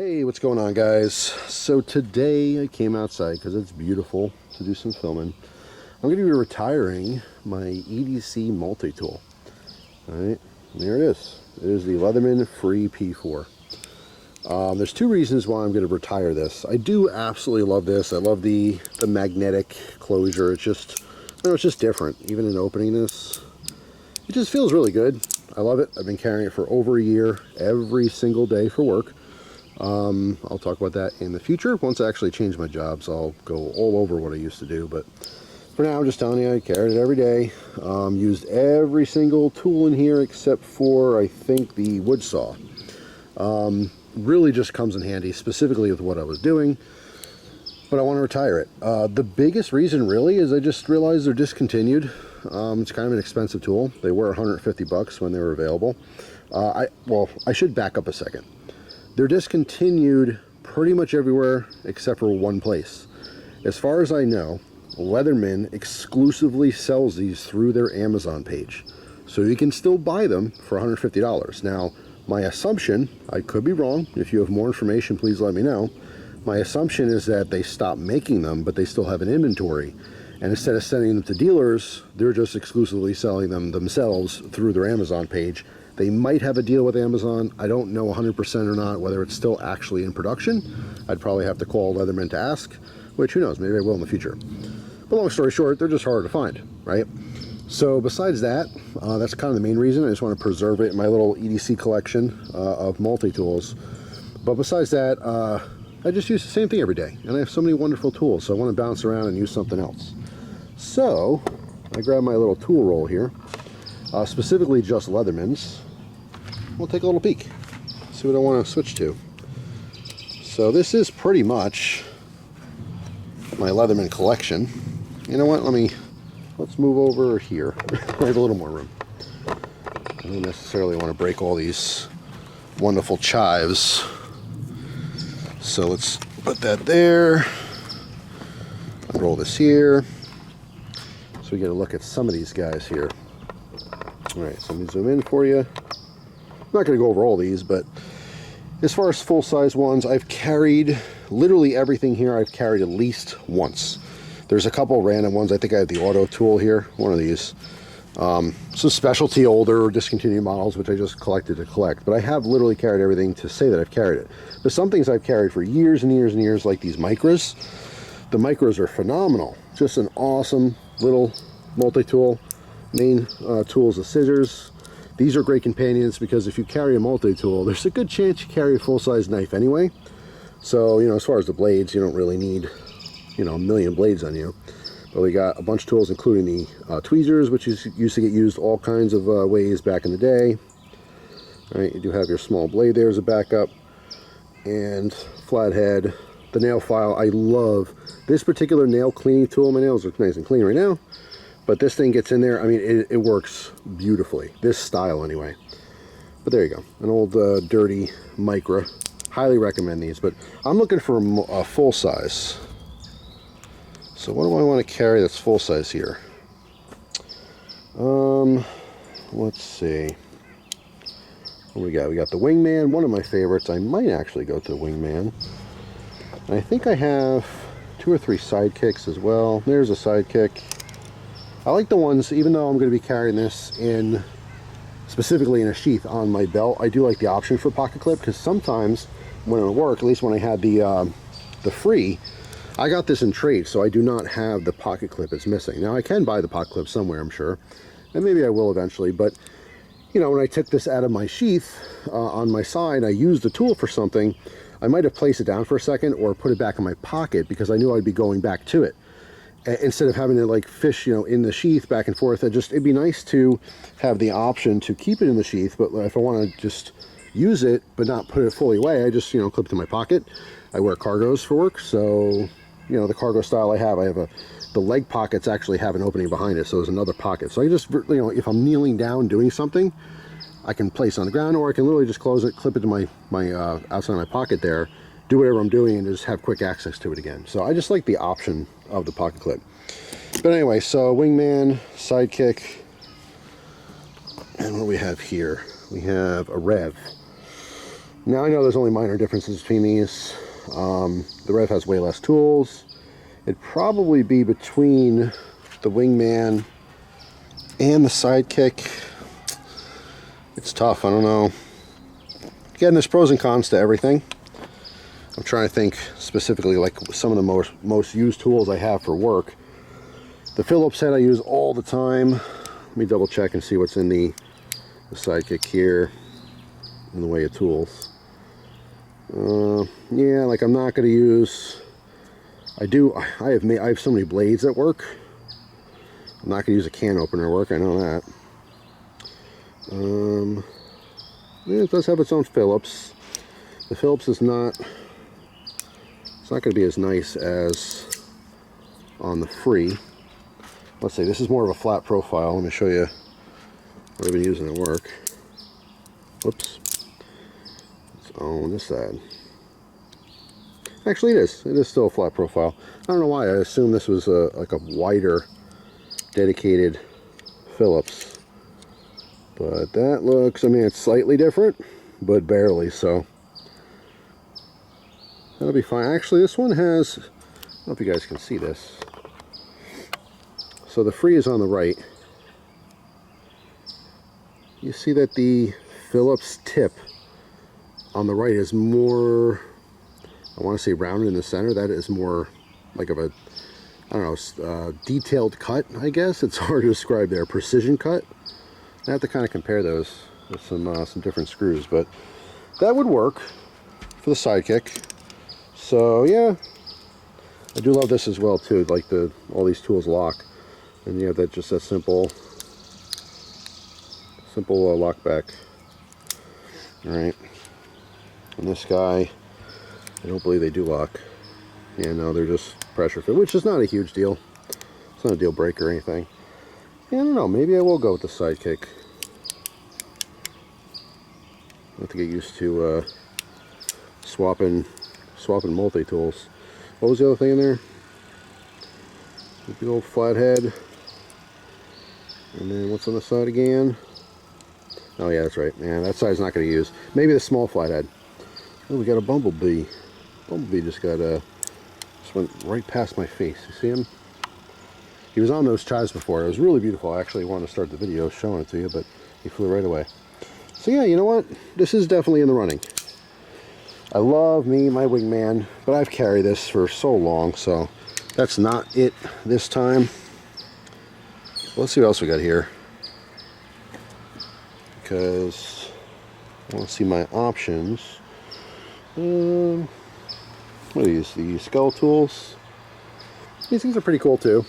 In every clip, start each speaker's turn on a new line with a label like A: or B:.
A: Hey, what's going on, guys? So today I came outside because it's beautiful to do some filming. I'm going to be retiring my EDC multi-tool. Alright, there it is. It is the Leatherman Free P4. There's two reasons why I'm going to retire this. I do absolutely love this. I love the magnetic closure. It's just, it's just different. Even in opening this, it just feels really good. I love it. I've been carrying it for over a year, every single day for work. I'll talk about that in the future. Once I actually change my jobs, I'll go all over what I used to do. But for now, I'm just telling you, I carried it every day. Used every single tool in here except for, I think, the wood saw. Really just comes in handy, specifically with what I was doing. But I want to retire it. The biggest reason, really, is I just realized they're discontinued. It's kind of an expensive tool. They were 150 bucks when they were available. Well, I should back up a second. They're discontinued pretty much everywhere except for one place. As far as I know, Leatherman exclusively sells these through their Amazon page. So you can still buy them for $150. Now, my assumption, I could be wrong. If you have more information, please let me know. My assumption is that they stopped making them, but they still have an inventory. And instead of sending them to dealers, they're just exclusively selling them themselves through their Amazon page. They might have a deal with Amazon. I don't know 100% or not whether it's still actually in production. I'd probably have to call Leatherman to ask, which who knows, maybe I will in the future. But long story short, they're just harder to find, right? So besides that, that's kind of the main reason. I just want to preserve it in my little EDC collection of multi-tools. But besides that, I just use the same thing every day. And I have so many wonderful tools, so I want to bounce around and use something else. So I grabbed my little tool roll here. Specifically just Leatherman's. We'll take a little peek, see what I want to switch to. So this is pretty much my Leatherman collection. You know what, let's move over here. I have a little more room. I don't necessarily want to break all these wonderful chives. So let's put that there. Roll this here. So we get a look at some of these guys here. Alright, so let me zoom in for you. I'm not going to go over all these, but as far as full-size ones, I've carried literally everything here. I've carried at least once. There's a couple random ones. I think I have the auto tool here, one of these. Some specialty older discontinued models, which I just collected to collect. But I have literally carried everything to say that I've carried it. But some things I've carried for years and years and years, like these Micros. The Micros are phenomenal. Just an awesome little multi-tool. Main tool is the scissors. These are great companions because if you carry a multi-tool, there's a good chance you carry a full-size knife anyway. So, as far as the blades, you don't really need, a million blades on you. But we got a bunch of tools, including the tweezers, which used to get used all kinds of ways back in the day. All right, you do have your small blade there as a backup. And flathead, the nail file. I love this particular nail cleaning tool. My nails are nice and clean right now. But this thing gets in there, it works beautifully. This style, anyway. But there you go. An old dirty Micro. Highly recommend these. But I'm looking for a full size. So what do I want to carry that's full size here? Let's see. What we got? We got the Wingman, one of my favorites. I might actually go to the Wingman. And I think I have 2 or 3 sidekicks as well. There's a sidekick. I like the ones, even though I'm going to be carrying this specifically in a sheath on my belt, I do like the option for pocket clip, because sometimes when I'm at work, at least when I had the free, I got this in trade, so I do not have the pocket clip. It's missing. Now I can buy the pocket clip somewhere, I'm sure, and maybe I will eventually, but when I took this out of my sheath on my side, I used the tool for something, I might have placed it down for a second or put it back in my pocket because I knew I'd be going back to it. Instead of having to like fish, in the sheath back and forth, it'd be nice to have the option to keep it in the sheath. But if I want to just use it, but not put it fully away, I just, clip it to my pocket. I wear cargos for work. So, the cargo style I have the leg pockets actually have an opening behind it. So there's another pocket. So I just, if I'm kneeling down doing something, I can place it on the ground, or I can literally just close it, clip it to my outside of my pocket there, do whatever I'm doing, and just have quick access to it again. So I just like the option of the pocket clip. But anyway, so Wingman, sidekick, and what do we have here? We have a Reeve. Now I know there's only minor differences between these. The Reeve has way less tools. It'd probably be between the Wingman and the Sidekick. It's tough, I don't know. Again, there's pros and cons to everything. I'm trying to think specifically like some of the most used tools I have for work. The Phillips head I use all the time. Let me double check and see what's in the Sidekick here in the way of tools. Yeah, like I'm not going to use. I have so many blades at work. I'm not going to use a can opener at work. I know that. Yeah, it does have its own Phillips. The Phillips is not. It's not going to be as nice as on the Free. Let's see. This is more of a flat profile. Let me show you what I've been using at work. Whoops. It's on this side. Actually, it is. It is still a flat profile. I don't know why. I assumed this was like a wider, dedicated Phillips. But that looks, I mean, it's slightly different, but barely, so that'll be fine. Actually, this one has, I don't know if you guys can see this. So the Free is on the right. You see that the Phillips tip on the right is more, I want to say rounded in the center. That is more like of a, I don't know, detailed cut, I guess. It's hard to describe there. Precision cut. I have to kind of compare those with some different screws, but that would work for the Sidekick. So yeah, I do love this as well too. Like all these tools lock, and you have that just a simple lock back. All right, and this guy, I don't believe they do lock. Yeah, no, they're just pressure fit, which is not a huge deal. It's not a deal breaker or anything. Yeah, I don't know, maybe I will go with the Sidekick. I have to get used to swapping multi-tools. What was the other thing in there? The big old flathead. And then what's on the side again? Oh yeah, that's right. Man, that side's not going to use. Maybe the small flathead. Oh, we got a bumblebee. Bumblebee just went right past my face. You see him? He was on those chives before. It was really beautiful. I actually wanted to start the video showing it to you, but he flew right away. So yeah, you know what? This is definitely in the running. I love my Wingman, but I've carried this for so long, so that's not it this time. Let's see what else we got here, because I want to see my options. What are these? The skull tools. These things are pretty cool too.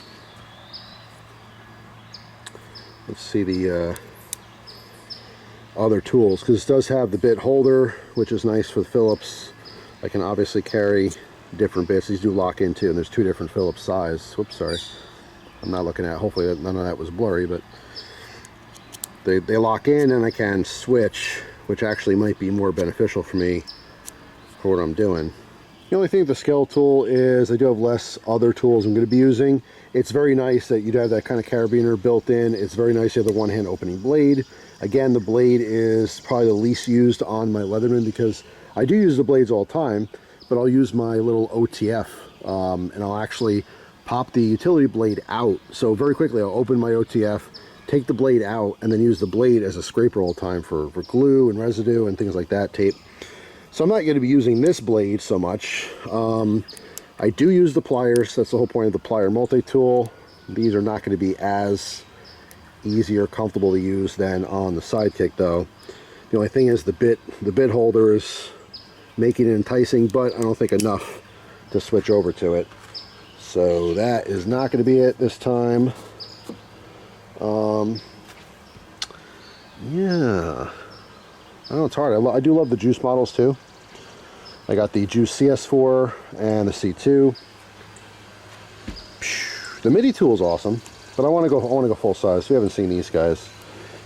A: Let's see the other tools, because this does have the bit holder, which is nice for the Phillips. I can obviously carry different bits. These do lock in too, and there's two different Phillips size. Whoops, sorry. I'm not looking at, hopefully none of that was blurry, but they lock in, and I can switch, which actually might be more beneficial for me for what I'm doing. The only thing with the scale tool is I do have less other tools I'm going to be using. It's very nice that you'd have that kind of carabiner built in. It's very nice you have the one-hand opening blade. Again, the blade is probably the least used on my Leatherman, because I do use the blades all the time, but I'll use my little OTF, and I'll actually pop the utility blade out. So very quickly, I'll open my OTF, take the blade out, and then use the blade as a scraper all the time for glue and residue and things like that, tape. So I'm not going to be using this blade so much. I do use the pliers. That's the whole point of the plier multi-tool. These are not going to be as easy or comfortable to use than on the Sidekick, though. The only thing is the bit holder is making it enticing, but I don't think enough to switch over to it. So that is not going to be it this time. Yeah. I know it's hard. I do love the Juice models too. I got the Juice CS4 and the C2. The MIDI tool is awesome, but I want to go full size. We haven't seen these guys.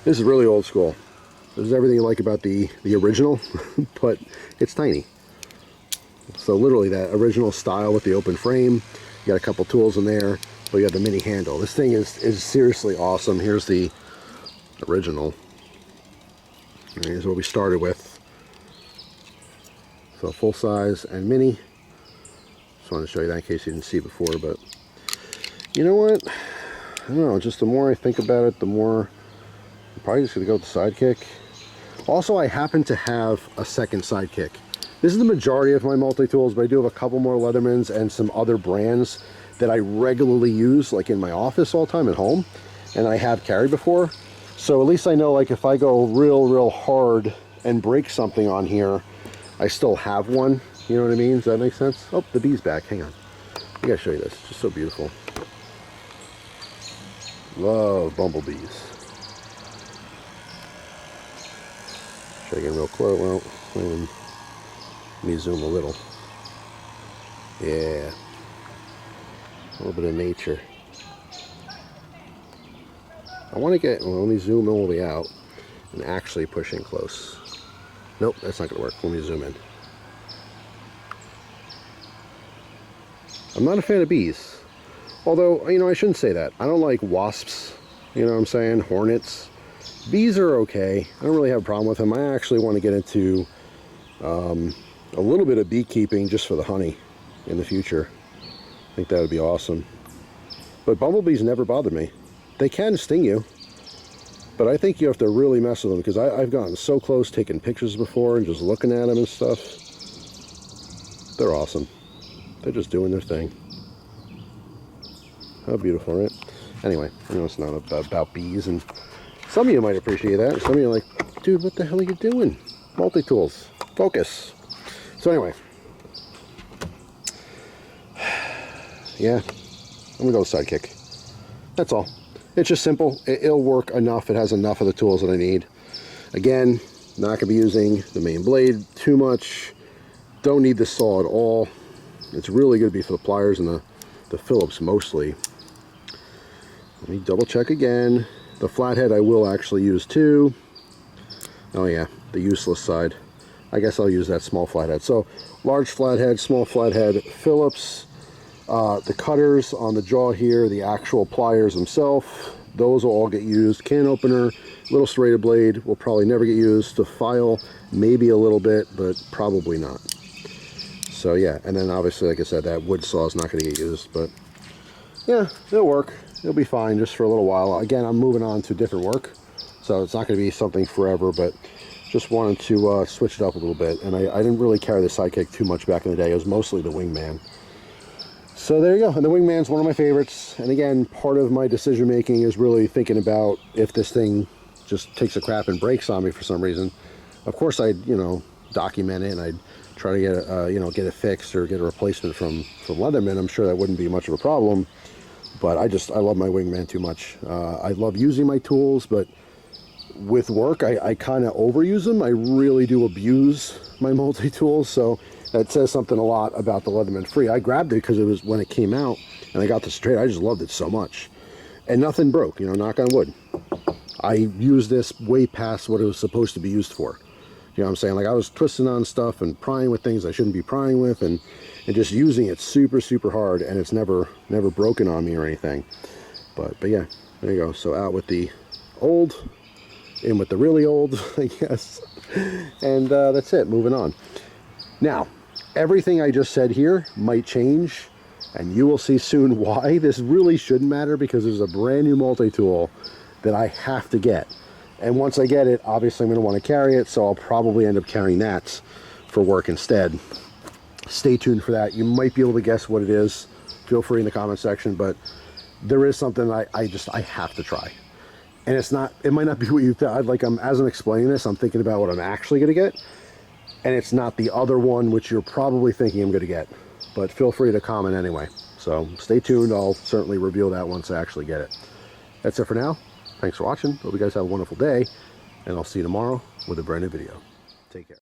A: This is really old school. This is everything you like about the original, but it's tiny. So literally that original style with the open frame. You got a couple tools in there, but you have the mini handle. This thing is seriously awesome. Here's the original. Here's what we started with. So full size and mini. Just wanted to show you that in case you didn't see before, but you know what? I don't know, just the more I think about it, the more I'm probably just gonna go with the sidekick. Also, I happen to have a second sidekick. This is the majority of my multi-tools, but I do have a couple more Leathermans and some other brands that I regularly use, like in my office all the time at home, and I have carried before. So at least I know, like, if I go real hard and break something on here, I still have one. You know what I mean? Does that make sense? Oh, the bee's back. Hang on. I gotta show you this. It's just so beautiful. Love bumblebees. Show you again real close. Well, let me zoom a little. Yeah. A little bit of nature. I want to get, well, let me zoom all the way out and actually push in close. Nope, that's not going to work. Let me zoom in. I'm not a fan of bees. Although, you know, I shouldn't say that. I don't like wasps, you know what I'm saying? Hornets. Bees are okay. I don't really have a problem with them. I actually want to get into a little bit of beekeeping just for the honey in the future. I think that would be awesome. But bumblebees never bothered me. They can sting you, but I think you have to really mess with them, because I've gotten so close taking pictures before and just looking at them and stuff. They're awesome. They're just doing their thing. How beautiful, right? Anyway, I know it's not about bees, and some of you might appreciate that. Some of you are like, dude, what the hell are you doing? Multi-tools, focus. So anyway, yeah, I'm gonna go with sidekick. That's all. It's just simple. It'll work enough. It has enough of the tools that I need. Again, not gonna be using the main blade too much. Don't need the saw at all. It's really gonna be for the pliers and the Phillips mostly. Let me double check again. The flathead I will actually use too. Oh yeah, the useless side. I guess I'll use that small flathead. So large flathead, small flathead, Phillips. The cutters on the jaw here, the actual pliers themselves, those will all get used. Can opener, little serrated blade will probably never get used. The file, maybe a little bit, but probably not. So yeah, and then obviously, like I said, that wood saw is not going to get used, but yeah, it'll work. It'll be fine just for a little while. Again, I'm moving on to different work, so it's not going to be something forever, but just wanted to switch it up a little bit. And I didn't really carry the sidekick too much back in the day. It was mostly the wingman. So there you go. And the wingman's one of my favorites. And again, part of my decision making is really thinking about if this thing just takes a crap and breaks on me for some reason. Of course, I'd, you know, document it, and I'd try to get you know, get it fixed or get a replacement from Leatherman. I'm sure that wouldn't be much of a problem. But I love my wingman too much. I love using my tools, but with work, I kind of overuse them. I really do abuse my multi-tools, so that says something a lot about the Leatherman Free. I grabbed it because it was when it came out, and I got the straight. I just loved it so much. And nothing broke, you know, knock on wood. I used this way past what it was supposed to be used for. You know what I'm saying? Like, I was twisting on stuff and prying with things I shouldn't be prying with, and just using it super hard, and it's never broken on me or anything. But yeah, there you go. So out with the old, in with the really old, I guess. And that's it, moving on. Now, everything I just said here might change, and you will see soon why. This really shouldn't matter, because there's a brand new multi-tool that I have to get. And once I get it, obviously I'm going to want to carry it, so I'll probably end up carrying that for work instead. Stay tuned for that. You might be able to guess what it is. Feel free in the comment section, but there is something I have to try. And it's not, it might not be what you thought. Like, as I'm explaining this, I'm thinking about what I'm actually going to get. And it's not the other one, which you're probably thinking I'm going to get. But feel free to comment anyway. So stay tuned. I'll certainly reveal that once I actually get it. That's it for now. Thanks for watching. Hope you guys have a wonderful day. And I'll see you tomorrow with a brand new video. Take care.